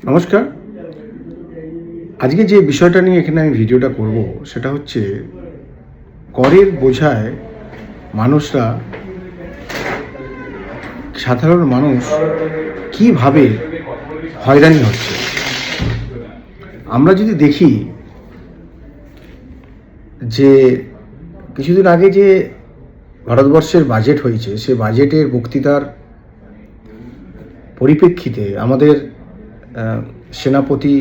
নমস্কার। আজকে যে বিষয়টা নিয়ে এখানে আমি ভিডিওটা করব সেটা হচ্ছে করের বোঝায় মানুষরা, সাধারণ মানুষ কিভাবে হয়রানি হচ্ছে। আমরা যদি দেখি যে কিছুদিন আগে যে ভারতবর্ষের বাজেট হয়েছে, সে বাজেটের বক্তৃতার পরিপ্রেক্ষিতে আমাদের সেনাপতি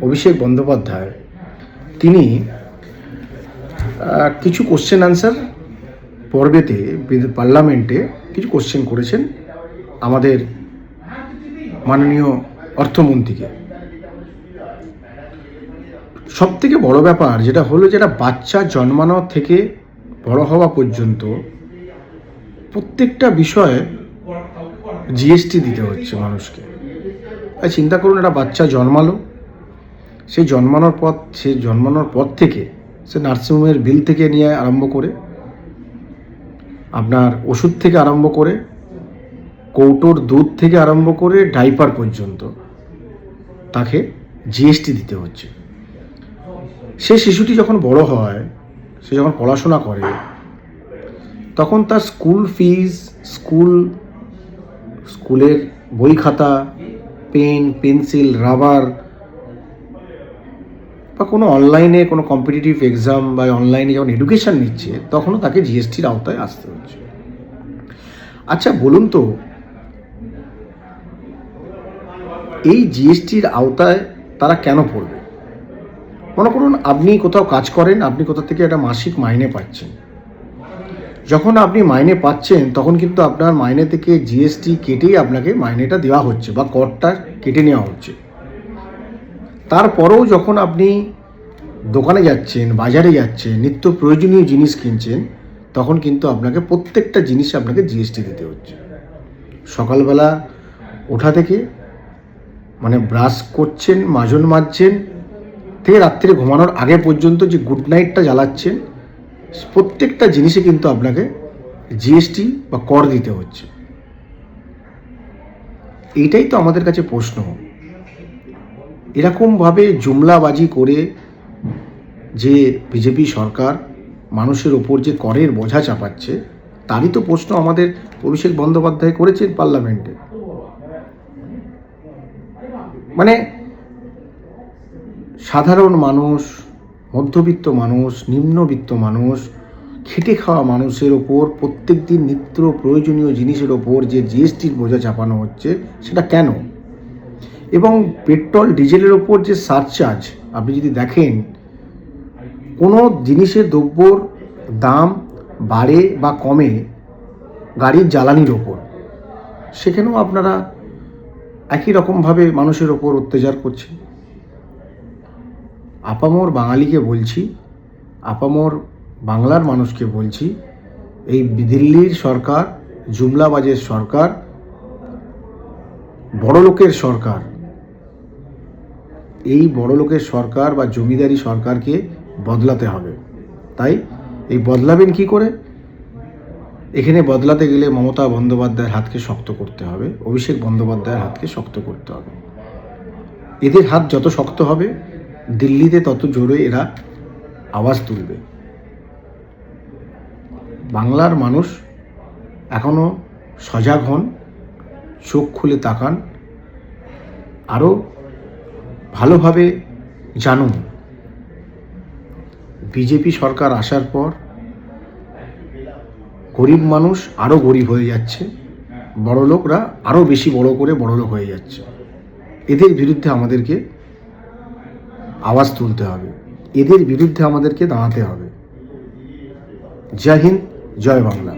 অভিষেক বন্দ্যোপাধ্যায় তিনি কিছু কোশ্চেন আনসার পর্বেতে পার্লামেন্টে কিছু কোশ্চেন করেছেন আমাদের মাননীয় অর্থমন্ত্রীকে। সবথেকে বড় ব্যাপার যেটা হলো, যেটা বাচ্চা জন্মানো থেকে বড় হওয়া পর্যন্ত প্রত্যেকটা বিষয়ে জিএসটি দিতে হচ্ছে মানুষকে। তাই চিন্তা করুন, একটা বাচ্চা জন্মালো, সে জন্মানোর পর থেকে সে নার্সিংহোমের বিল থেকে নিয়ে আরম্ভ করে, আপনার ওষুধ থেকে আরম্ভ করে, কৌটোর দুধ থেকে আরম্ভ করে ডাইপার পর্যন্ত তাকে জিএসটি দিতে হচ্ছে। সে শিশুটি যখন বড় হয়, সে যখন পড়াশোনা করে, তখন তার স্কুল ফিজ, স্কুলের বই খাতা, পেন, পেন্সিল, রাবার বা কোনো অনলাইনে কোনো কম্পিটিটিভ এক্সাম বা অনলাইনে যখন এডুকেশান নিচ্ছে, তখনও তাকে জিএসটির আওতায় আসতে হচ্ছে। আচ্ছা বলুন তো, এই জিএসটির আওতায় তারা কেন পড়বে? মনে করুন আপনি কোথাও কাজ করেন, আপনি কোথা থেকে একটা মাসিক মাইনে পাচ্ছেন। যখন আপনি মাইনে পাচ্ছেন, তখন কিন্তু আপনার মাইনে থেকে জিএসটি কেটেই আপনাকে মাইনেটা দেওয়া হচ্ছে বা করটা কেটে নেওয়া হচ্ছে। তারপরেও যখন আপনি দোকানে যাচ্ছেন, বাজারে যাচ্ছেন, নিত্য প্রয়োজনীয় জিনিস কিনছেন, তখন কিন্তু আপনাকে প্রত্যেকটা জিনিসে আপনাকে জিএসটি দিতে হচ্ছে। সকালবেলা ওঠা থেকে, মানে ব্রাশ করছেন, মাজন মাজছেন থেকে রাত্রে ঘুমানোর আগে পর্যন্ত যে গুড নাইটটা জ্বালাচ্ছেন, প্রত্যেকটা জিনিসে কিন্তু আপনাকে জিএসটি বা কর দিতে হচ্ছে। এইটাই তো আমাদের কাছে প্রশ্ন। এরকমভাবে জুমলাবাজি করে যে বিজেপি সরকার মানুষের ওপর যে করের বোঝা চাপাচ্ছে, তারই তো প্রশ্ন আমাদের অভিষেক বন্দ্যোপাধ্যায় করেছেন পার্লামেন্টে। মানে সাধারণ মানুষ, মধ্যবিত্ত মানুষ, নিম্নবিত্ত মানুষ, খেটে খাওয়া মানুষের ওপর প্রত্যেক দিন নিত্য প্রয়োজনীয় জিনিসের ওপর যে জিএসটির বোঝা চাপানো হচ্ছে, সেটা কেন? এবং পেট্রোল ডিজেলের ওপর যে সারচার্জ, আপনি যদি দেখেন কোনো জিনিসের দ্রব্যর দাম বাড়ে বা কমে গাড়ির জ্বালানির ওপর, সেখানেও আপনারা একই রকমভাবে মানুষের ওপর অত্যাচার করছেন। আপামর বাঙালিকে বলছি, আপামর বাংলার মানুষকে বলছি, এই দিল্লির সরকার, জুমলাবাজের সরকার, বড়লোকের সরকার, এই বড়লোকের সরকার বা জমিদারি সরকারকে বদলাতে হবে। তাই এই বদলাবেন কি করে? এখানে বদলাতে গেলে মমতা বন্দ্যোপাধ্যায়ের হাতকে শক্ত করতে হবে, অভিষেক বন্দ্যোপাধ্যায়ের হাতকে শক্ত করতে হবে। এদের হাত যত শক্ত হবে, দিল্লিতে তত জোরে এরা আওয়াজ তুলবে। বাংলার মানুষ এখনও সজাগ হন, চোখ খুলে তাকান, আরও ভালোভাবে জানুন। বিজেপি সরকার আসার পর গরিব মানুষ আরও গরিব হয়ে যাচ্ছে, বড়লোকরা আরও বেশি বড় করে বড়লোক হয়ে যাচ্ছে। এদের বিরুদ্ধে আমাদেরকে আওয়াজ তুলতে হবে, এদের বিরুদ্ধে আমাদেরকে দাঁড়াতে হবে। জয় হিন্দ, জয় বাংলা।